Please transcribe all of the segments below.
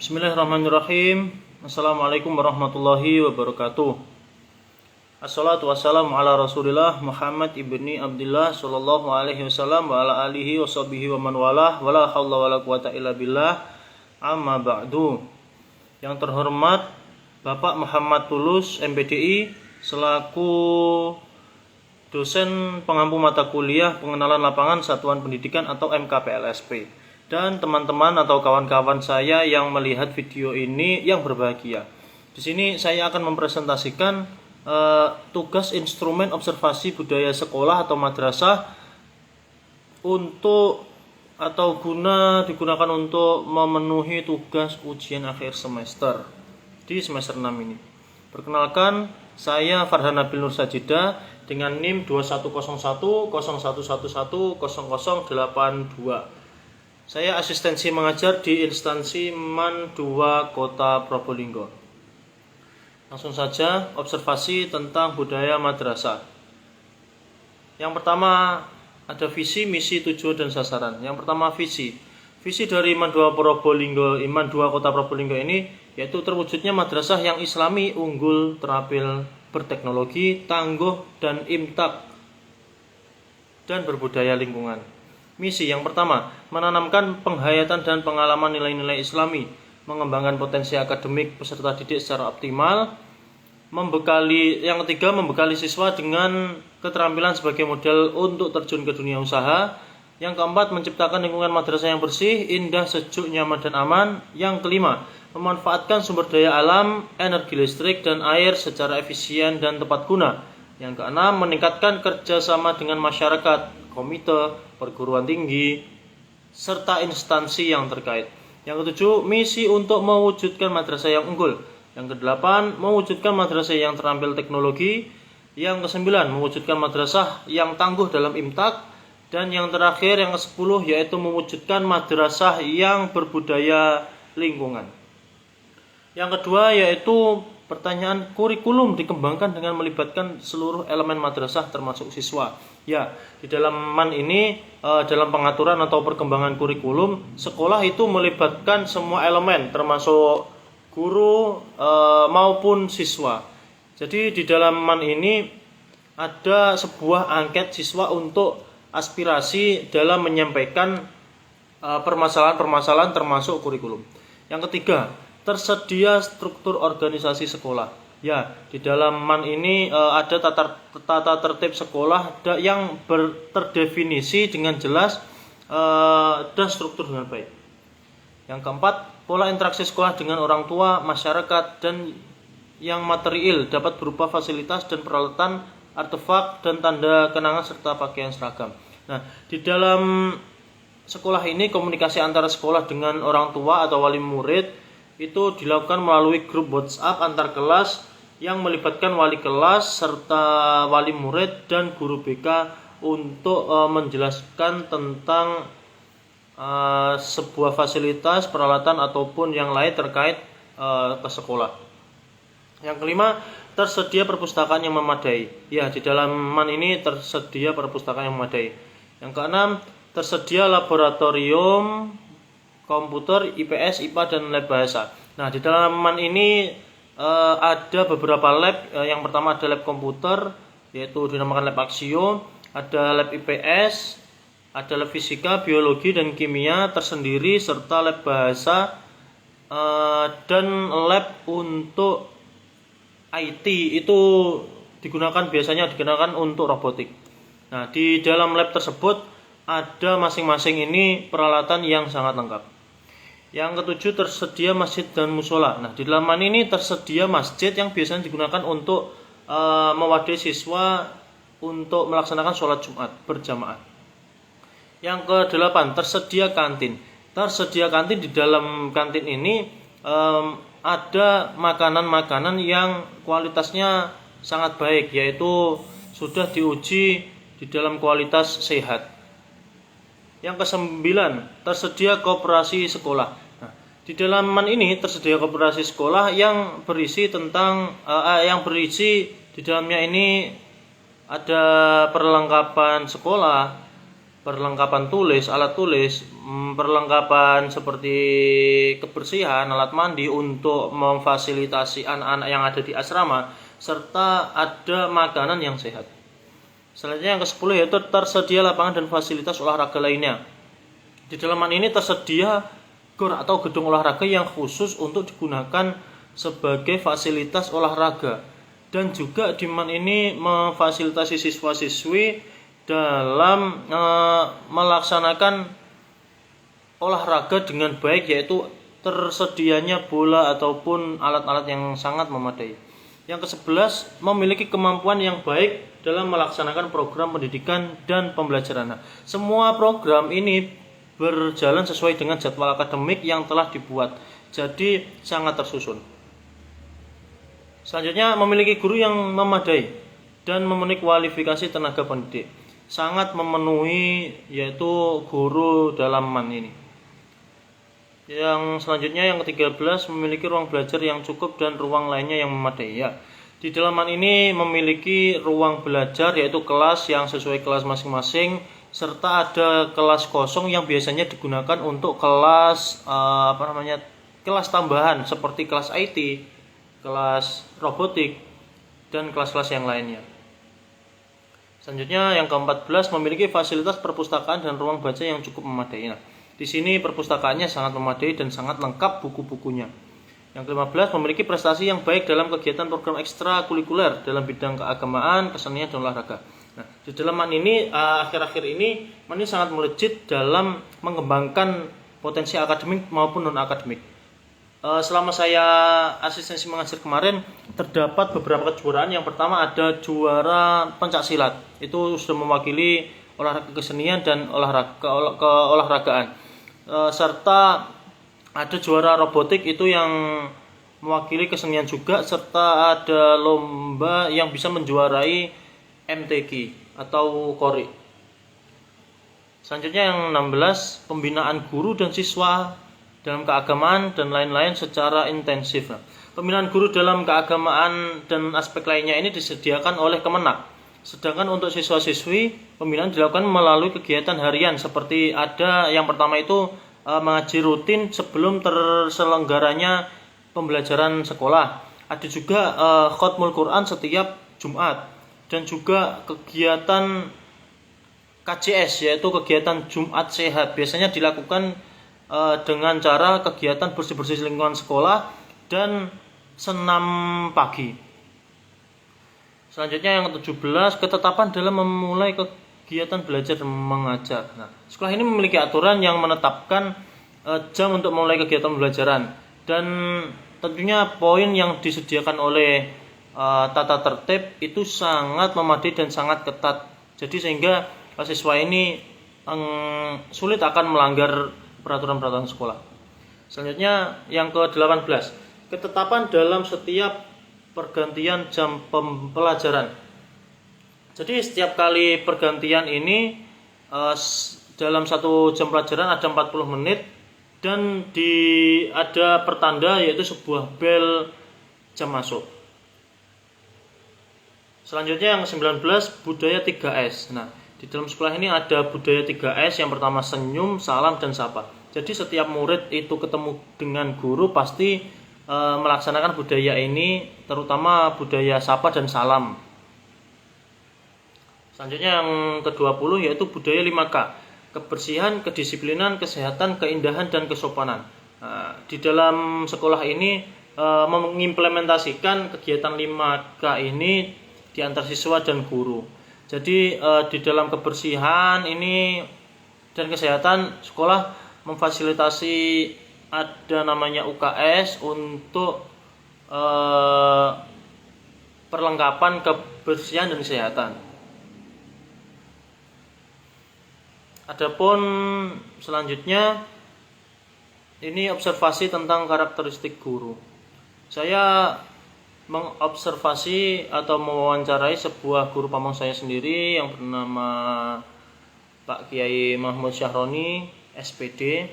Bismillahirrahmanirrahim. Assalamualaikum warahmatullahi wabarakatuh. Assalatu wassalamu ala Rasulillah Muhammad ibni Abdillah sallallahu alaihi wasallam wa ala alihi wa sahbihi wa man walah wa la haula wa la quwata illa billah. Amma ba'du. Yang terhormat Bapak Muhammad Tulus MPDI selaku dosen pengampu mata kuliah pengenalan lapangan Satuan Pendidikan atau MKPLSP, dan teman-teman atau kawan-kawan saya yang melihat video ini yang berbahagia. Di sini saya akan mempresentasikan tugas instrumen observasi budaya sekolah atau madrasah untuk atau digunakan untuk memenuhi tugas ujian akhir semester di semester 6 ini. Perkenalkan, saya Farhan Nabil Nur Sajida dengan NIM 210101110082. Saya asistensi mengajar di instansi MAN 2 Kota Probolinggo. Langsung saja observasi tentang budaya madrasah. Yang pertama ada visi, misi, tujuan, dan sasaran. Yang pertama visi. Visi dari MAN 2 Probolinggo, MAN 2 Kota Probolinggo ini yaitu terwujudnya madrasah yang islami, unggul, terampil, berteknologi, tangguh, dan imtak dan berbudaya lingkungan. Misi yang pertama, menanamkan penghayatan dan pengalaman nilai-nilai islami, mengembangkan potensi akademik peserta didik secara optimal, yang ketiga, membekali siswa dengan keterampilan sebagai model untuk terjun ke dunia usaha, yang keempat, menciptakan lingkungan madrasah yang bersih, indah, sejuk, nyaman, dan aman, yang kelima, memanfaatkan sumber daya alam, energi listrik, dan air secara efisien dan tepat guna, yang keenam, meningkatkan kerjasama dengan masyarakat, komite, perguruan tinggi, serta instansi yang terkait. Yang ketujuh, misi untuk mewujudkan madrasah yang unggul. Yang kedelapan, mewujudkan madrasah yang terampil teknologi. Yang kesembilan, mewujudkan madrasah yang tangguh dalam imtak. Dan yang terakhir, yang kesepuluh, yaitu mewujudkan madrasah yang berbudaya lingkungan. Yang kedua yaitu pertanyaan kurikulum dikembangkan dengan melibatkan seluruh elemen madrasah termasuk siswa. Ya, di dalam MAN ini dalam pengaturan atau perkembangan kurikulum, sekolah itu melibatkan semua elemen termasuk guru maupun siswa. Jadi di dalam MAN ini ada sebuah angket siswa untuk aspirasi dalam menyampaikan permasalahan-permasalahan termasuk kurikulum. Yang ketiga, tersedia struktur organisasi sekolah. Ya, di dalam MAN ini ada tata tertib sekolah yang terdefinisi dengan jelas dan struktur dengan baik. Yang keempat, pola interaksi sekolah dengan orang tua, masyarakat, dan yang material dapat berupa fasilitas dan peralatan, artefak, dan tanda kenangan serta pakaian seragam. Nah, di dalam sekolah ini komunikasi antara sekolah dengan orang tua atau wali murid itu dilakukan melalui grup WhatsApp antar kelas yang melibatkan wali kelas serta wali murid dan guru BK untuk menjelaskan tentang sebuah fasilitas, peralatan ataupun yang lain terkait ke sekolah. Yang kelima, tersedia perpustakaan yang memadai. Ya, di dalam MAN ini tersedia perpustakaan yang memadai. Yang keenam, tersedia laboratorium komputer, IPS, IPA, dan lab bahasa. Nah, di dalam MAN ini ada beberapa lab. Yang pertama ada lab komputer, yaitu dinamakan lab Aksio, ada lab IPS, ada lab fisika, biologi, dan kimia tersendiri, serta lab bahasa, dan lab untuk IT itu biasanya digunakan untuk robotik. Nah, di dalam lab tersebut ada masing-masing ini peralatan yang sangat lengkap. Yang ketujuh, tersedia masjid dan musola. Nah, di dalam MAN ini tersedia masjid yang biasanya digunakan untuk mewadai siswa untuk melaksanakan sholat Jumat berjamaah. Yang kedelapan, tersedia kantin. Tersedia kantin. Di dalam kantin ini ada makanan-makanan yang kualitasnya sangat baik, yaitu sudah diuji di dalam kualitas sehat. Yang kesembilan, tersedia koperasi sekolah. Nah, di dalam MAN ini tersedia koperasi sekolah yang berisi di dalamnya ini ada perlengkapan sekolah, perlengkapan tulis, alat tulis, perlengkapan seperti kebersihan, alat mandi untuk memfasilitasi anak-anak yang ada di asrama, serta ada makanan yang sehat. Selanjutnya yang ke-10 yaitu tersedia lapangan dan fasilitas olahraga lainnya. Di dalam man ini tersedia gor atau gedung olahraga yang khusus untuk digunakan sebagai fasilitas olahraga, dan juga di man ini memfasilitasi siswa-siswi dalam melaksanakan olahraga dengan baik, yaitu tersedianya bola ataupun alat-alat yang sangat memadai. Yang ke-11 memiliki kemampuan yang baik dalam melaksanakan program pendidikan dan pembelajaran. Nah, semua program ini berjalan sesuai dengan jadwal akademik yang telah dibuat, jadi sangat tersusun. Selanjutnya memiliki guru yang memadai dan memenuhi kualifikasi tenaga pendidik. Sangat memenuhi, yaitu guru dalam man ini. Yang selanjutnya yang ke-13 memiliki ruang belajar yang cukup dan ruang lainnya yang memadai. Ya, di dalam man ini memiliki ruang belajar yaitu kelas yang sesuai kelas masing-masing, serta ada kelas kosong yang biasanya digunakan untuk kelas kelas tambahan seperti kelas IT, kelas robotik, dan kelas-kelas yang lainnya. Selanjutnya yang ke-14 memiliki fasilitas perpustakaan dan ruang baca yang cukup memadai. Nah, di sini perpustakaannya sangat memadai dan sangat lengkap buku-bukunya. Yang ke-15 memiliki prestasi yang baik dalam kegiatan program ekstrakurikuler dalam bidang keagamaan, kesenian, dan olahraga. Nah, di dalam man ini akhir-akhir ini man ini sangat melejit dalam mengembangkan potensi akademik maupun non akademik. Selama saya asistensi mengajar kemarin, terdapat beberapa kejuaraan. Yang pertama ada juara pencaksilat, itu sudah mewakili olahraga kesenian dan keolahragaan. Serta ada juara robotik, itu yang mewakili kesenian juga, serta ada lomba yang bisa menjuarai MTQ atau KORI. Selanjutnya yang 16 pembinaan guru dan siswa dalam keagamaan dan lain-lain secara intensif. Nah, pembinaan guru dalam keagamaan dan aspek lainnya ini disediakan oleh Kemenak. Sedangkan untuk siswa-siswi, pembinaan dilakukan melalui kegiatan harian, seperti ada yang pertama itu mengaji rutin sebelum terselenggaranya pembelajaran sekolah. Ada juga khatmul Quran setiap Jumat, dan juga kegiatan KJS yaitu kegiatan Jumat Sehat, biasanya dilakukan dengan cara kegiatan bersih-bersih lingkungan sekolah dan senam pagi. Selanjutnya yang ke-17 ketetapan dalam memulai kegiatan belajar dan mengajar. Nah, sekolah ini memiliki aturan yang menetapkan jam untuk memulai kegiatan pembelajaran, dan tentunya poin yang disediakan oleh tata tertib itu sangat memadai dan sangat ketat. Jadi sehingga siswa ini sulit akan melanggar peraturan-peraturan sekolah. Selanjutnya yang ke-18 ketetapan dalam setiap pergantian jam pembelajaran. Jadi setiap kali pergantian ini dalam satu jam pelajaran ada 40 menit, dan ada pertanda yaitu sebuah bel jam masuk. Selanjutnya yang ke-19 budaya 3S. Nah, di dalam sekolah ini ada budaya 3S, yang pertama senyum, salam, dan sapa. Jadi setiap murid itu ketemu dengan guru pasti melaksanakan budaya ini, terutama budaya sapa dan salam. Selanjutnya yang ke-20 yaitu budaya 5K. Kebersihan, kedisiplinan, kesehatan, keindahan, dan kesopanan. Nah, di dalam sekolah ini mengimplementasikan kegiatan 5K ini di antar siswa dan guru. Jadi di dalam kebersihan ini dan kesehatan, sekolah memfasilitasi ada namanya UKS untuk perlengkapan kebersihan dan kesehatan. Adapun selanjutnya ini observasi tentang karakteristik guru. Saya mengobservasi atau mewawancarai sebuah guru pamong saya sendiri yang bernama Pak Kiai Mahmud Syahroni, SPD.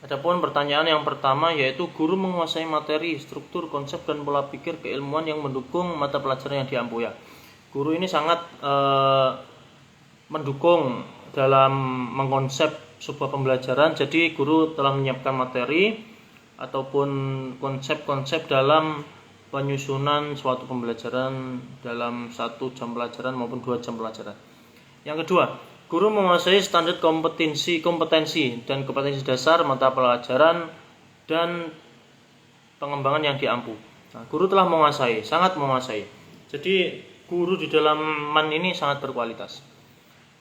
Adapun pertanyaan yang pertama yaitu guru menguasai materi, struktur, konsep, dan pola pikir keilmuan yang mendukung mata pelajaran yang diampu. Ya, guru ini sangat mendukung dalam mengkonsep sebuah pembelajaran. Jadi guru telah menyiapkan materi ataupun konsep-konsep dalam penyusunan suatu pembelajaran dalam 1 jam pelajaran maupun 2 jam pelajaran. Yang kedua, guru menguasai standar kompetensi dan kompetensi dasar mata pelajaran dan pengembangan yang diampu. Nah, guru telah menguasai, sangat menguasai. Jadi guru di dalam MAN ini sangat berkualitas.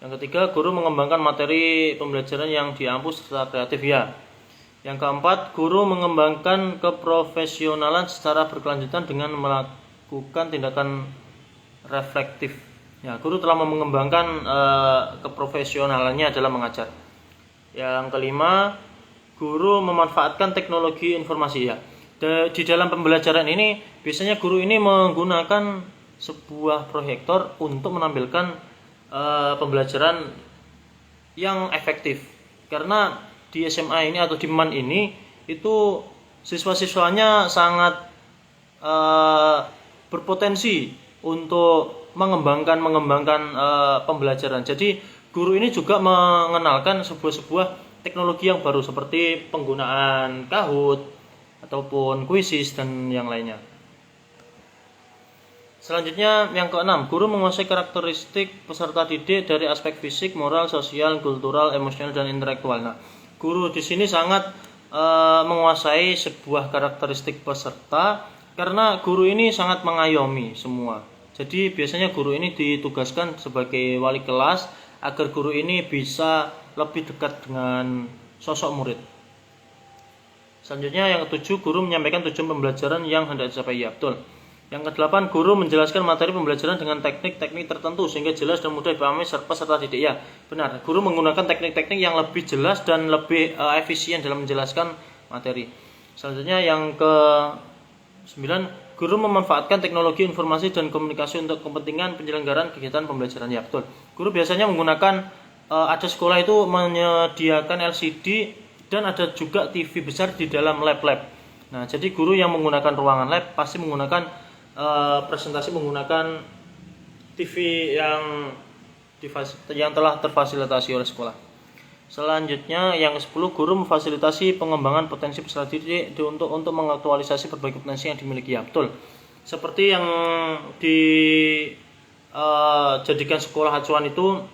Yang ketiga, guru mengembangkan materi pembelajaran yang diampu secara kreatif ya. Yang keempat, guru mengembangkan keprofesionalan secara berkelanjutan dengan melakukan tindakan reflektif. Ya, guru telah mengembangkan keprofesionalannya dalam mengajar. Yang kelima, guru memanfaatkan teknologi informasi ya. Di dalam pembelajaran ini biasanya guru ini menggunakan sebuah proyektor untuk menampilkan pembelajaran yang efektif. Karena di SMA ini atau di MAN ini itu siswa-siswanya sangat berpotensi untuk mengembangkan pembelajaran. Jadi guru ini juga mengenalkan sebuah teknologi yang baru seperti penggunaan Kahoot ataupun Quizzes dan yang lainnya. Selanjutnya yang keenam, guru menguasai karakteristik peserta didik dari aspek fisik, moral, sosial, kultural, emosional dan intelektual. Nah, guru di sini sangat menguasai sebuah karakteristik peserta karena guru ini sangat mengayomi semua. Jadi biasanya guru ini ditugaskan sebagai wali kelas agar guru ini bisa lebih dekat dengan sosok murid. Selanjutnya yang ketujuh, guru menyampaikan tujuan pembelajaran yang hendak dicapai. Ya, betul. Yang kedelapan, guru menjelaskan materi pembelajaran dengan teknik-teknik tertentu sehingga jelas dan mudah dipahami peserta didik. Ya, benar. Guru menggunakan teknik-teknik yang lebih jelas dan lebih efisien dalam menjelaskan materi. Selanjutnya yang ke-9, guru memanfaatkan teknologi informasi dan komunikasi untuk kepentingan penyelenggaraan kegiatan pembelajaran. Ya, betul. Guru biasanya menggunakan ada sekolah itu menyediakan LCD dan ada juga TV besar di dalam lab-lab. Nah, jadi guru yang menggunakan ruangan lab pasti menggunakan presentasi menggunakan TV yang telah terfasilitasi oleh sekolah. Selanjutnya yang ke-10, guru memfasilitasi pengembangan potensi peserta didik untuk mengaktualisasi berbagai potensi yang dimiliki. Ya, betul. Seperti yang dijadikan sekolah acuan itu,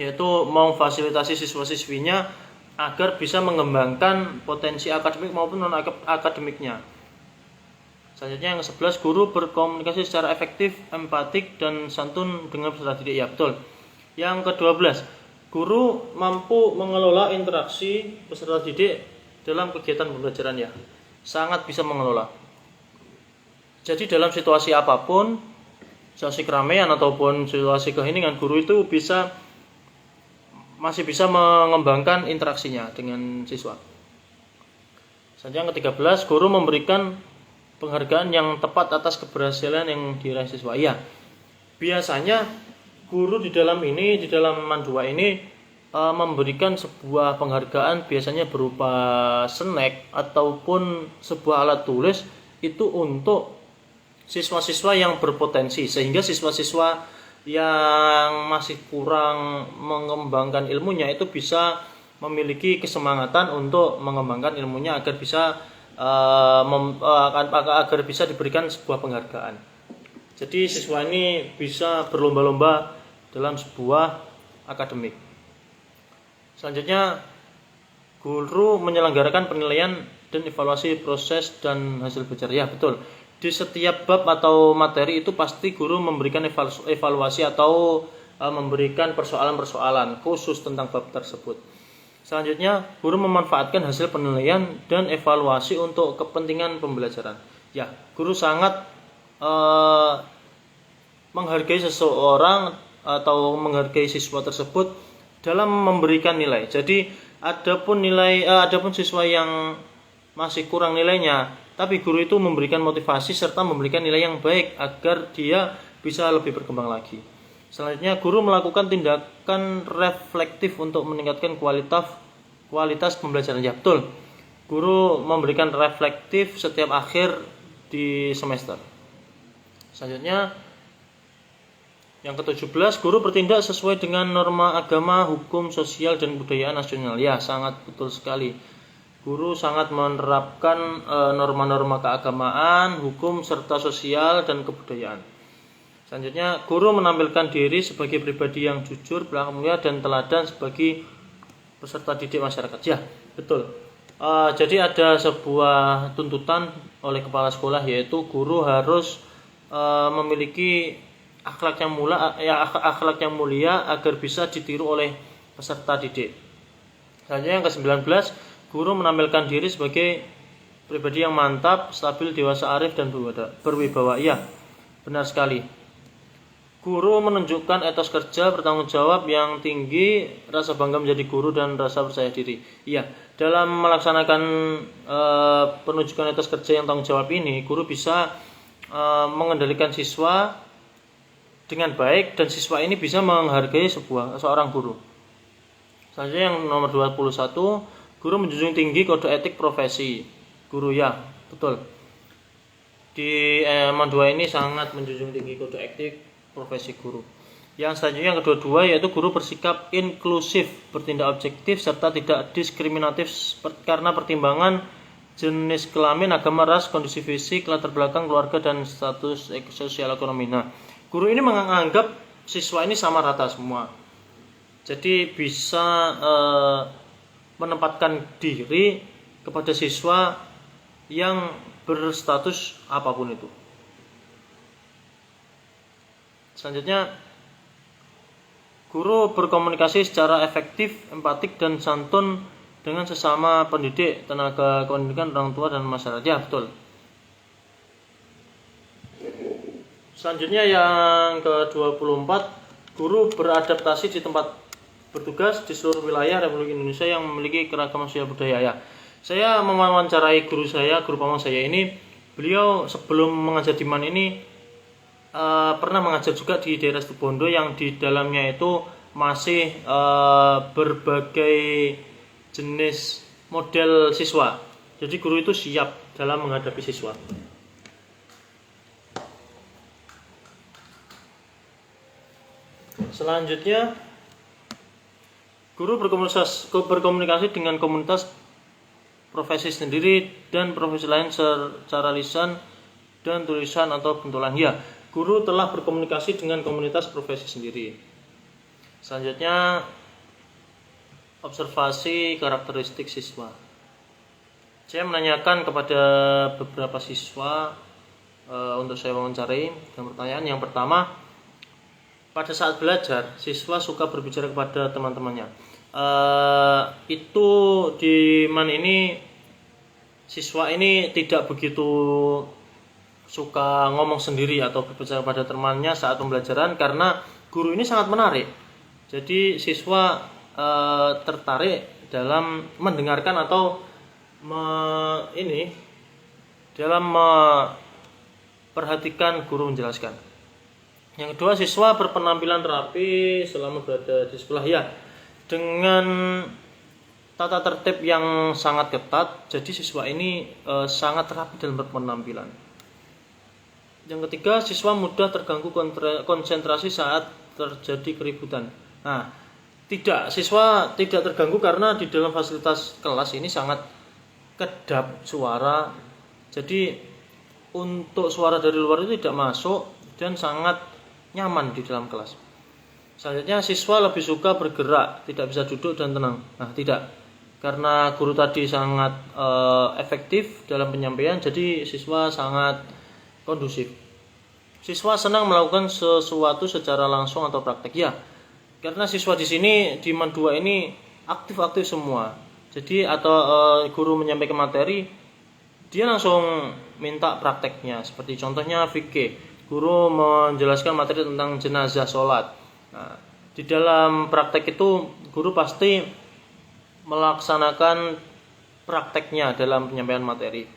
yaitu memfasilitasi siswa-siswinya agar bisa mengembangkan potensi akademik maupun non-akademiknya. Selanjutnya yang ke-11, guru berkomunikasi secara efektif, empatik, dan santun dengan peserta didik. Ya, betul. Yang ke-12, guru mampu mengelola interaksi peserta didik dalam kegiatan pembelajaran. Ya, sangat bisa mengelola. Jadi dalam situasi apapun, situasi keramaian ataupun situasi keheningan, guru itu masih bisa mengembangkan interaksinya dengan siswa. Selanjutnya yang ke-13, guru memberikan penghargaan yang tepat atas keberhasilan yang diraih siswa. Ya, biasanya guru di dalam MAN 2 ini memberikan sebuah penghargaan biasanya berupa snack ataupun sebuah alat tulis itu untuk siswa-siswa yang berpotensi, sehingga siswa-siswa yang masih kurang mengembangkan ilmunya itu bisa memiliki kesemangatan untuk mengembangkan ilmunya agar bisa diberikan sebuah penghargaan. Jadi siswa ini bisa berlomba-lomba dalam sebuah akademik. Selanjutnya, guru menyelenggarakan penilaian dan evaluasi proses dan hasil belajar. Ya, betul. Di setiap bab atau materi itu pasti guru memberikan evaluasi atau memberikan persoalan-persoalan khusus tentang bab tersebut. Selanjutnya, guru memanfaatkan hasil penilaian dan evaluasi untuk kepentingan pembelajaran. Ya, guru sangat menghargai seseorang atau menghargai siswa tersebut dalam memberikan nilai. Jadi, adapun siswa yang masih kurang nilainya, tapi guru itu memberikan motivasi serta memberikan nilai yang baik agar dia bisa lebih berkembang lagi. Selanjutnya, guru melakukan tindakan reflektif untuk meningkatkan kualitas pembelajaran. Ya, betul. Guru memberikan reflektif setiap akhir di semester. Selanjutnya, Yang ke-17, guru bertindak sesuai dengan norma agama, hukum, sosial, dan budaya nasional. Ya, sangat betul sekali. Guru sangat menerapkan norma-norma keagamaan, hukum, serta sosial dan kebudayaan. Selanjutnya, guru menampilkan diri sebagai pribadi yang jujur, berakhlak mulia, dan teladan sebagai peserta didik masyarakat. Ya, betul. Jadi ada sebuah tuntutan oleh kepala sekolah, yaitu guru harus memiliki akhlak yang mulia agar bisa ditiru oleh peserta didik. Selanjutnya yang ke-19, guru menampilkan diri sebagai pribadi yang mantap, stabil, dewasa, arif, dan berwibawa. Ya, benar sekali. Guru menunjukkan etos kerja, bertanggung jawab yang tinggi, rasa bangga menjadi guru, dan rasa percaya diri. Iya, dalam melaksanakan penunjukan etos kerja yang tanggung jawab ini, guru bisa mengendalikan siswa dengan baik, dan siswa ini bisa menghargai seorang guru. Selanjutnya yang nomor 21, guru menjunjung tinggi kode etik profesi guru. Ya, betul. Di M2 ini sangat menjunjung tinggi kode etik profesi guru. Yang selanjutnya yang kedua yaitu guru bersikap inklusif, bertindak objektif, serta tidak diskriminatif karena pertimbangan jenis kelamin, agama, ras, kondisi fisik, latar belakang keluarga, dan status sosial ekonomi. Nah, guru ini menganggap siswa ini sama rata semua. Jadi bisa menempatkan diri kepada siswa yang berstatus apapun itu. Selanjutnya, guru berkomunikasi secara efektif, empatik, dan santun dengan sesama pendidik, tenaga pendidikan, orang tua, dan masyarakat. Ya, betul. Selanjutnya yang ke-24, guru beradaptasi di tempat bertugas di seluruh wilayah Republik Indonesia yang memiliki keragaman sosial budaya. Ya, saya mewawancarai guru paman saya ini. Beliau sebelum mengajar di MAN ini pernah mengajar juga di daerah Situbondo yang di dalamnya itu masih berbagai jenis model siswa. Jadi guru itu siap dalam menghadapi siswa. Selanjutnya, guru berkomunikasi dengan komunitas profesi sendiri dan profesi lain secara lisan dan tulisan atau bentulan. Ya, guru telah berkomunikasi dengan komunitas profesi sendiri. Selanjutnya, observasi karakteristik siswa. Saya menanyakan kepada beberapa siswa untuk saya wawancarai dengan pertanyaan. Yang pertama, pada saat belajar, siswa suka berbicara kepada teman-temannya. Itu di MAN ini siswa ini tidak begitu suka ngomong sendiri atau berbicara pada temannya saat pembelajaran karena guru ini sangat menarik. Jadi siswa tertarik dalam mendengarkan atau dalam memperhatikan guru menjelaskan. Yang kedua, siswa berpenampilan rapi selama berada di sekolah. Ya, dengan tata tertib yang sangat ketat, jadi siswa ini sangat rapi dalam berpenampilan. Yang ketiga, siswa mudah terganggu konsentrasi saat terjadi keributan. Nah, siswa tidak terganggu karena di dalam fasilitas kelas ini sangat kedap suara. Jadi untuk suara dari luar itu tidak masuk dan sangat nyaman di dalam kelas. Selanjutnya, siswa lebih suka bergerak, tidak bisa duduk dan tenang. Nah, tidak. Karena guru tadi sangat efektif dalam penyampaian, jadi siswa sangat kondusif. Siswa senang melakukan sesuatu secara langsung atau praktek. Ya, karena siswa di sini di MAN 2 ini aktif-aktif semua. Jadi guru menyampaikan materi, dia langsung minta prakteknya. Seperti contohnya fikih. Guru menjelaskan materi tentang jenazah sholat. Nah, di dalam praktek itu guru pasti melaksanakan prakteknya dalam penyampaian materi.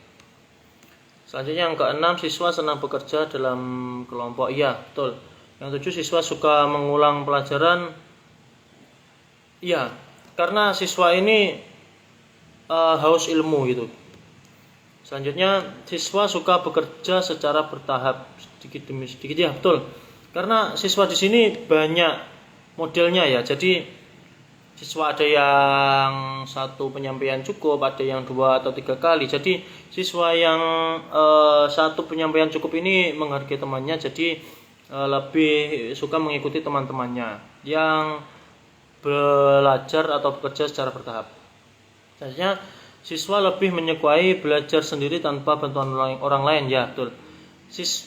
Selanjutnya yang keenam, siswa senang bekerja dalam kelompok. Iya, betul. Yang tujuh, siswa suka mengulang pelajaran. Iya, karena siswa ini haus ilmu gitu. Selanjutnya, siswa suka bekerja secara bertahap, sedikit demi sedikit. Ya, betul. Karena siswa di sini banyak modelnya ya. Jadi siswa ada yang satu penyampaian cukup, ada yang 2 atau 3 kali. Jadi siswa yang satu penyampaian cukup ini menghargai temannya, jadi lebih suka mengikuti teman-temannya yang belajar atau bekerja secara bertahap. Selanjutnya, siswa lebih menyukai belajar sendiri tanpa bantuan orang lain. Ya, betul.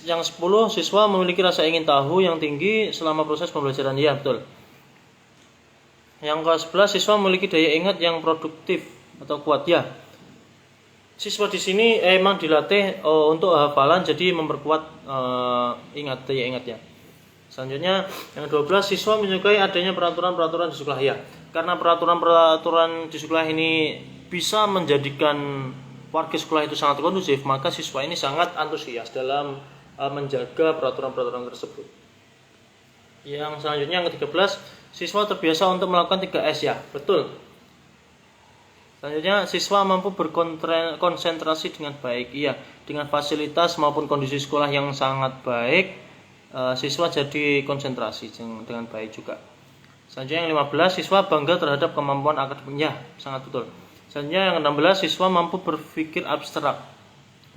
Yang 10, siswa memiliki rasa ingin tahu yang tinggi selama proses pembelajaran. Ya, betul. Yang ke-11, siswa memiliki daya ingat yang produktif atau kuat. Ya, siswa di sini emang dilatih untuk hafalan, jadi memperkuat daya ingatnya. Selanjutnya, yang 12, siswa menyukai adanya peraturan-peraturan di sekolah. Ya, karena peraturan-peraturan di sekolah ini bisa menjadikan warga sekolah itu sangat kondusif, maka siswa ini sangat antusias dalam menjaga peraturan-peraturan tersebut. Yang selanjutnya, yang ke-13, siswa terbiasa untuk melakukan 3S. Ya, betul. Selanjutnya, siswa mampu berkonsentrasi dengan baik. Iya, dengan fasilitas maupun kondisi sekolah yang sangat baik, siswa jadi konsentrasi dengan baik juga. Selanjutnya, yang 15, siswa bangga terhadap kemampuan akademiknya. Sangat betul. Selanjutnya, yang 16, siswa mampu berpikir abstrak.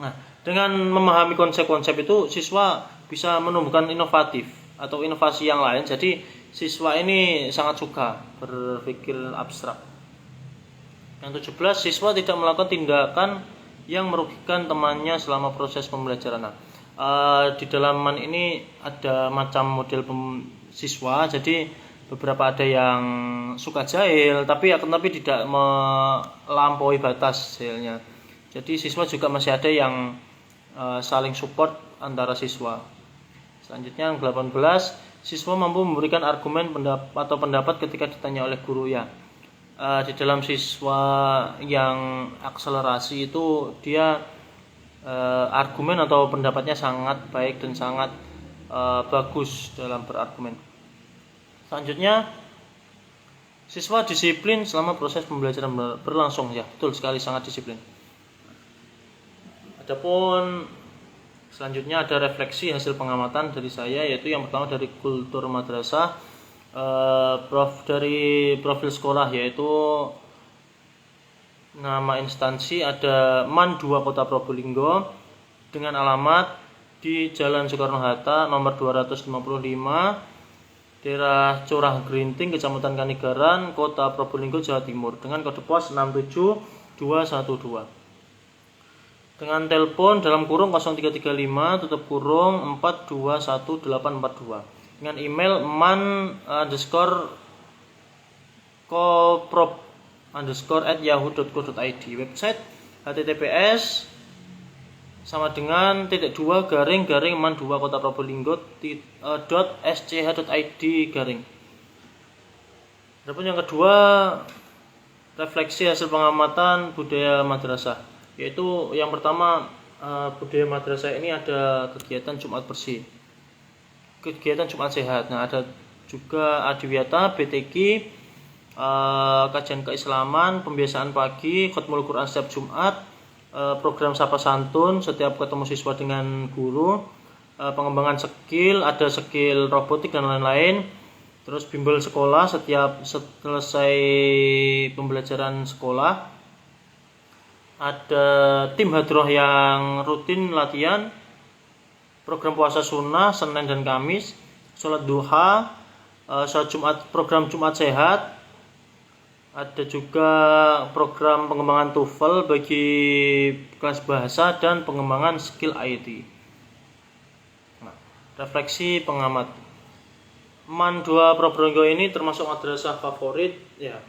Nah, dengan memahami konsep-konsep itu, siswa bisa menumbuhkan inovatif atau inovasi yang lain. Jadi siswa ini sangat suka berpikir abstrak. Yang 17, siswa tidak melakukan tindakan yang merugikan temannya selama proses pembelajaran. Nah, di dalaman ini ada macam model siswa. Jadi beberapa ada yang suka jahil, tapi tidak melampaui batas jahilnya. Jadi siswa juga masih ada yang saling support antara siswa. Selanjutnya, yang 18, siswa mampu memberikan argumen atau pendapat ketika ditanya oleh guru. Ya, di dalam siswa yang akselerasi itu dia argumen atau pendapatnya sangat baik dan sangat bagus dalam berargumen. Selanjutnya, siswa disiplin selama proses pembelajaran berlangsung. Ya, betul sekali, sangat disiplin. Adapun selanjutnya ada refleksi hasil pengamatan dari saya, yaitu yang pertama dari kultur madrasah, dari profil sekolah, yaitu nama instansi ada MAN 2 Kota Probolinggo dengan alamat di Jalan Soekarno-Hatta nomor 255, daerah Curah Gerinting, Kecamatan Kanigaran, Kota Probolinggo, Jawa Timur, dengan kode pos 67212. Dengan telepon dalam kurung 0335 tutup kurung 421842. Dengan email man_koprop_@yahoo.co.id. Website https /man2 Kota Probolinggo.sch.id garing. Adapun yang kedua, refleksi hasil pengamatan budaya madrasah, yaitu yang pertama, budaya madrasah ini ada kegiatan Jumat bersih, kegiatan Jumat sehat. Nah, ada juga adiwiyata, BTQ, kajian keislaman, pembiasaan pagi, khatmul Quran setiap Jumat, program sapa santun setiap ketemu siswa dengan guru, pengembangan skill, ada skill robotik dan lain-lain. Terus bimbel sekolah setiap selesai pembelajaran sekolah. Ada tim hadroh yang rutin latihan, program puasa sunnah Senin dan Kamis, sholat duha, sholat Jumat, program Jumat sehat. Ada juga program pengembangan TOEFL bagi kelas bahasa dan pengembangan skill IT. Nah, refleksi pengamat. MAN 2 Probolinggo ini termasuk madrasah favorit, ya,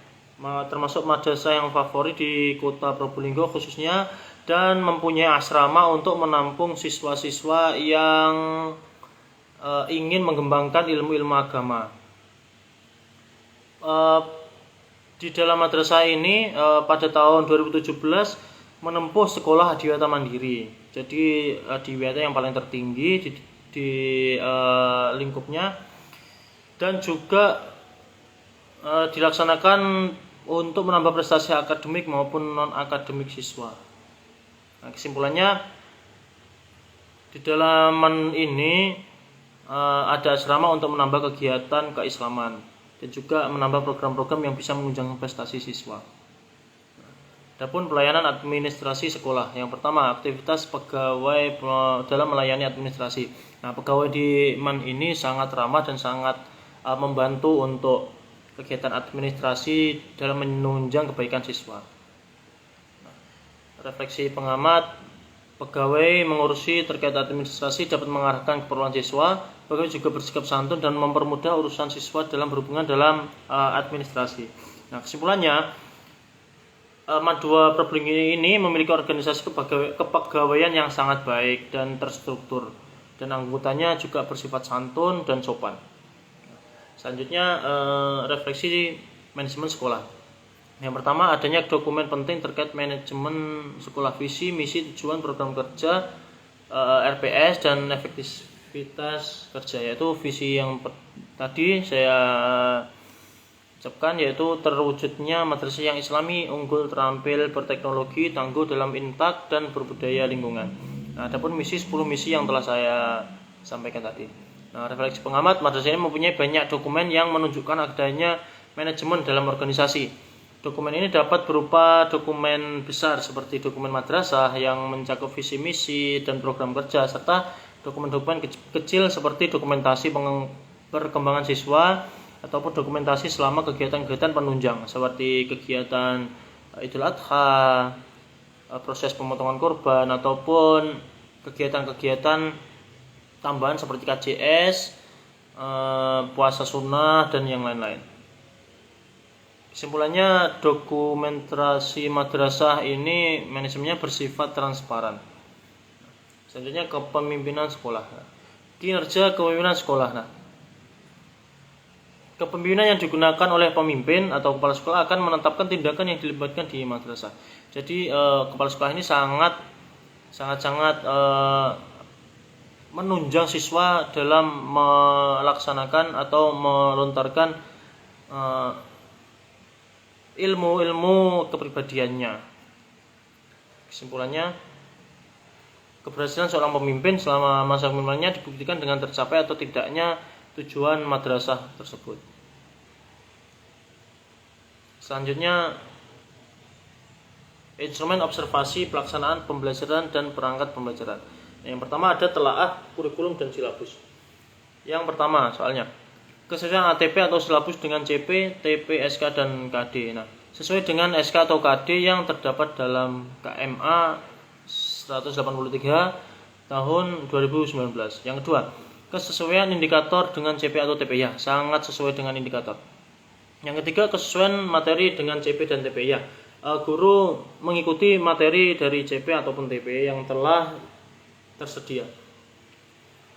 termasuk madrasah yang favorit di Kota Probolinggo khususnya, dan mempunyai asrama untuk menampung siswa-siswa yang ingin mengembangkan ilmu-ilmu agama. Di dalam madrasah ini pada tahun 2017 menempuh sekolah adiwiyata mandiri. Jadi adiwiyata yang paling tertinggi di lingkupnya, dan juga dilaksanakan untuk menambah prestasi akademik maupun non akademik siswa. Nah, kesimpulannya, di dalam ini ada asrama untuk menambah kegiatan keislaman dan juga menambah program-program yang bisa menunjang prestasi siswa. Adapun pelayanan administrasi sekolah. Yang pertama, aktivitas pegawai dalam melayani administrasi. Nah, pegawai di MAN ini sangat ramah dan sangat membantu untuk kegiatan administrasi dalam menunjang kebaikan siswa. Nah, refleksi pengamat, pegawai mengurusi terkait administrasi dapat mengarahkan keperluan siswa. Pegawai juga bersikap santun dan mempermudah urusan siswa dalam berhubungan dalam administrasi. Nah, kesimpulannya, MAN 2 Probolinggo ini memiliki organisasi kepegawaian yang sangat baik dan terstruktur, dan anggotanya juga bersifat santun dan sopan. Selanjutnya, refleksi manajemen sekolah. Yang pertama, adanya dokumen penting terkait manajemen sekolah, visi, misi, tujuan, program kerja, RPS, dan efektivitas kerja, yaitu visi yang tadi saya ucapkan, yaitu terwujudnya madrasah yang islami, unggul, terampil, berteknologi, tangguh dalam infak dan berbudaya lingkungan. Nah, adapun misi 10 misi yang telah saya sampaikan tadi. Nah, refleksi pengamat, madrasah ini mempunyai banyak dokumen yang menunjukkan adanya manajemen dalam organisasi. Dokumen ini dapat berupa dokumen besar seperti dokumen madrasah yang mencakup visi misi dan program kerja, serta dokumen-dokumen kecil seperti dokumentasi perkembangan siswa ataupun dokumentasi selama kegiatan-kegiatan penunjang seperti kegiatan Idul Adha, proses pemotongan kurban, ataupun kegiatan-kegiatan tambahan seperti KJS, puasa sunnah, dan yang lain-lain. Kesimpulannya, dokumentasi madrasah ini manajemennya bersifat transparan. Selanjutnya, kepemimpinan sekolah. Kinerja kepemimpinan sekolah. Nah, kepemimpinan yang digunakan oleh pemimpin atau kepala sekolah akan menetapkan tindakan yang dilibatkan di madrasah. Jadi kepala sekolah ini sangat menunjang siswa dalam melaksanakan atau melontarkan ilmu-ilmu kepribadiannya. Kesimpulannya, keberhasilan seorang pemimpin selama masa kepemimpinannya dibuktikan dengan tercapai atau tidaknya tujuan madrasah tersebut. Selanjutnya, instrumen observasi pelaksanaan pembelajaran dan perangkat pembelajaran. Yang pertama ada telaah kurikulum dan silabus. Yang pertama soalnya, kesesuaian ATP atau silabus dengan CP, TP, SK, dan KD. Nah, sesuai dengan SK atau KD yang terdapat dalam KMA 183 tahun 2019. Yang kedua, kesesuaian indikator dengan CP atau TP, ya, sangat sesuai dengan indikator. Yang ketiga, kesesuaian materi dengan CP dan TP, ya. Guru mengikuti materi dari CP ataupun TP yang telah tersedia.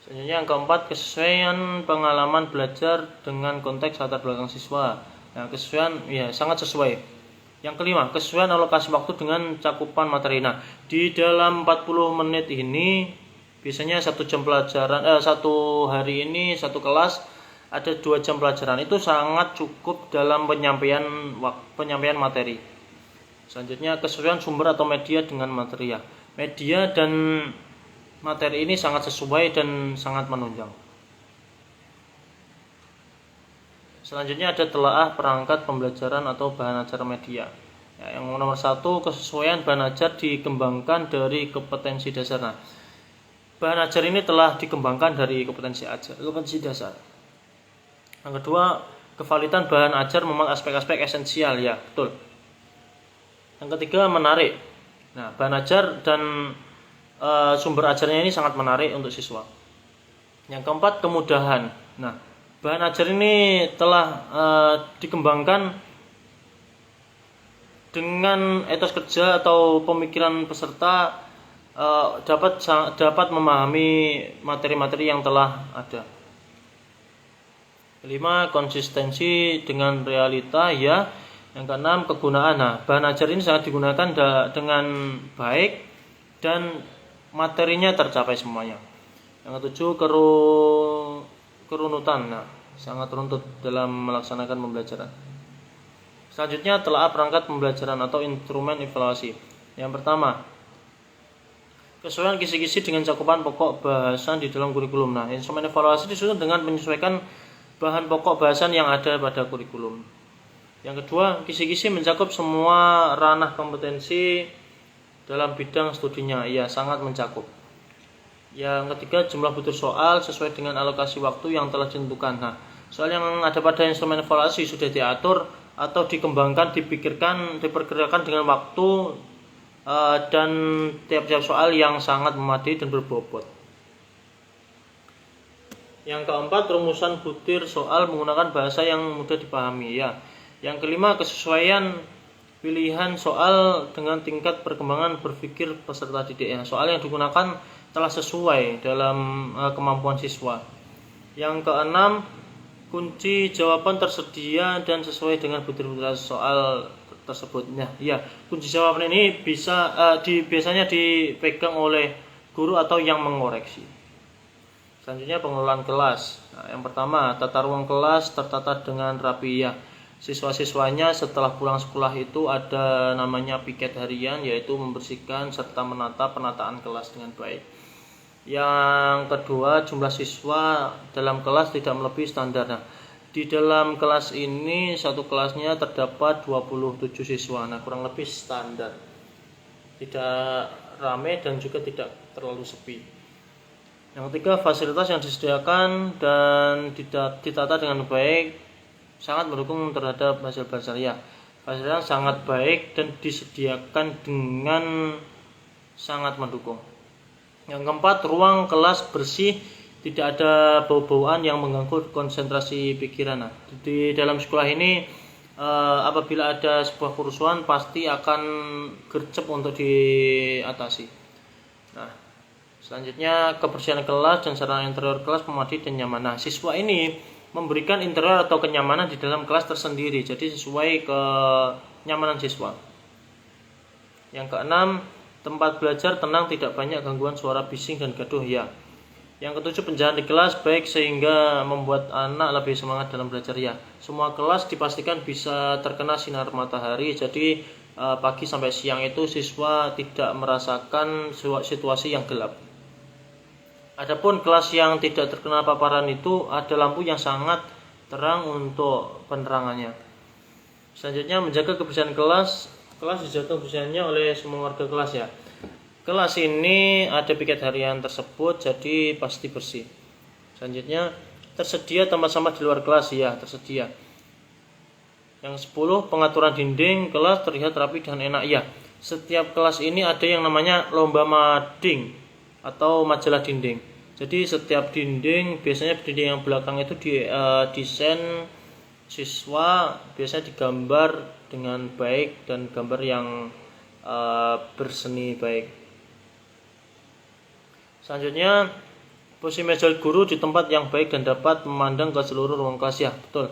Selanjutnya yang keempat, kesesuaian pengalaman belajar dengan konteks latar belakang siswa. Nah, kesesuaian ya sangat sesuai. Yang kelima, kesesuaian alokasi waktu dengan cakupan materi. Nah, di dalam 40 menit ini biasanya 1 jam pelajaran, satu hari ini satu kelas ada 2 jam pelajaran. Itu sangat cukup dalam penyampaian materi. Selanjutnya, kesesuaian sumber atau media dengan materi, ya. Media dan materi ini sangat sesuai dan sangat menunjang. Selanjutnya ada telaah perangkat pembelajaran atau bahan ajar media. Ya, yang nomor 1, kesesuaian bahan ajar dikembangkan dari kompetensi dasar. Nah, bahan ajar ini telah dikembangkan dari kompetensi dasar. Yang kedua, kevalitan bahan ajar memang aspek-aspek esensial, ya, betul. Yang ketiga, menarik. Nah, bahan ajar dan sumber ajarnya ini sangat menarik untuk siswa. Yang keempat, kemudahan. Nah, bahan ajar ini telah dikembangkan dengan etos kerja atau pemikiran peserta dapat memahami materi-materi yang telah ada. Kelima, konsistensi dengan realita, ya. Yang keenam, kegunaan. Nah, bahan ajar ini sangat digunakan dengan baik dan materinya tercapai semuanya. Yang ketujuh, kerunutan. Nah, sangat runtut dalam melaksanakan pembelajaran. Selanjutnya, telaah perangkat pembelajaran atau instrumen evaluasi. Yang pertama, Kesesuaian kisi-kisi dengan cakupan pokok bahasan di dalam kurikulum. Nah, instrumen evaluasi disusun dengan menyesuaikan bahan pokok bahasan yang ada pada kurikulum. Yang kedua, kisi-kisi mencakup semua ranah kompetensi dalam bidang studinya. Ya, sangat mencakup. Yang ketiga, jumlah butir soal sesuai dengan alokasi waktu yang telah ditentukan. Nah, soal yang ada pada instrumen evaluasi sudah diatur atau dikembangkan, dipikirkan, diperkirakan dengan waktu dan tiap-tiap soal yang sangat memadai dan berbobot. Yang keempat, rumusan butir soal menggunakan bahasa yang mudah dipahami. Ya. Yang kelima, kesesuaian pilihan soal dengan tingkat perkembangan berpikir peserta didik. Ya. Soal yang digunakan telah sesuai dalam kemampuan siswa. Yang keenam, kunci jawaban tersedia dan sesuai dengan butir-butir soal tersebut. Ya, kunci jawaban ini biasanya dipegang oleh guru atau yang mengoreksi. Selanjutnya, pengelolaan kelas. Nah, yang pertama, tata ruang kelas tertata dengan rapi. Ya, siswa-siswanya setelah pulang sekolah itu ada namanya piket harian, yaitu membersihkan serta menata penataan kelas dengan baik. Yang kedua, jumlah siswa dalam kelas tidak melebihi standar. Nah, di dalam kelas ini satu kelasnya terdapat 27 siswa. Nah, kurang lebih standar. Tidak ramai dan juga tidak terlalu sepi. Yang ketiga, fasilitas yang disediakan dan ditata dengan baik sangat mendukung terhadap hasil belajar. Ya, fasilitas sangat baik dan disediakan dengan sangat mendukung. Yang keempat, ruang kelas bersih, tidak ada bau-bauan yang mengganggu konsentrasi pikiran. Nah, di dalam sekolah ini apabila ada sebuah kerusuhan pasti akan gercep untuk diatasi. Nah, selanjutnya, kebersihan kelas dan sarana interior kelas memadai dan nyaman. Nah, siswa ini memberikan interior atau kenyamanan di dalam kelas tersendiri, jadi sesuai kenyamanan siswa. Yang keenam, tempat belajar tenang, tidak banyak gangguan suara bising dan gaduh. Ya. Yang ketujuh, penjagaan di kelas baik sehingga membuat anak lebih semangat dalam belajar. Ya. Semua kelas dipastikan bisa terkena sinar matahari, jadi pagi sampai siang itu siswa tidak merasakan situasi yang gelap. Adapun kelas yang tidak terkena paparan itu ada lampu yang sangat terang untuk penerangannya. Selanjutnya, menjaga kebersihan kelas. Kelas dijaga kebersihannya oleh semua warga kelas. Ya. Kelas ini ada piket harian tersebut, jadi pasti bersih. Selanjutnya, tersedia tempat sampah di luar kelas. Ya, tersedia. Yang 10, pengaturan dinding kelas terlihat rapi dan enak. Ya, setiap kelas ini ada yang namanya lomba mading atau majalah dinding. Jadi setiap dinding, biasanya dinding yang belakang itu desain siswa biasanya digambar dengan baik dan gambar yang berseni baik. Selanjutnya, posisi meja guru di tempat yang baik dan dapat memandang ke seluruh ruang kelas. Ya, betul.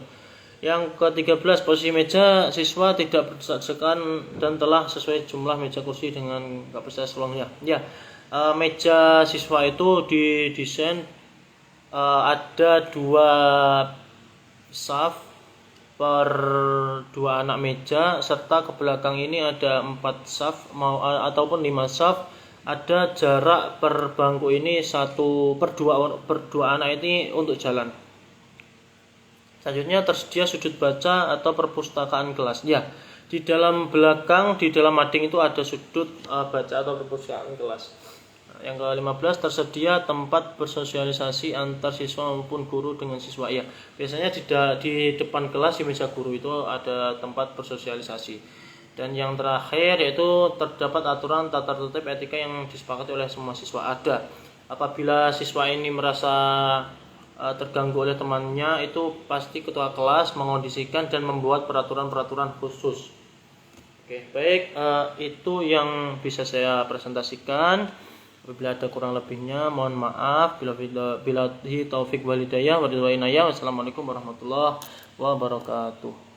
Yang ke-13, posisi meja siswa tidak berdesak-desakan dan telah sesuai jumlah meja kursi dengan kapasitas ruangnya. Ya, meja siswa itu didesain ada 2 saf per 2 anak meja, serta ke belakang ini ada 4 saf ataupun 5 saf. Ada jarak per bangku ini 1 per 2 anak ini untuk jalan. Selanjutnya, tersedia sudut baca atau perpustakaan kelas. Ya, di dalam belakang, di dalam mading itu ada sudut baca atau perpustakaan kelas. Yang ke-15, tersedia tempat bersosialisasi antar siswa maupun guru dengan siswa. Ya, biasanya di depan kelas di meja guru itu ada tempat bersosialisasi. Dan yang terakhir yaitu terdapat aturan tata tertib etika yang disepakati oleh semua siswa. Ada. Apabila siswa ini merasa terganggu oleh temannya, itu pasti ketua kelas mengondisikan dan membuat peraturan-peraturan khusus. Oke, baik, itu yang bisa saya presentasikan. Apabila ada kurang lebihnya mohon maaf. Bila taufik wal hidayah wa ridwan. Wassalamualaikum warahmatullahi wabarakatuh.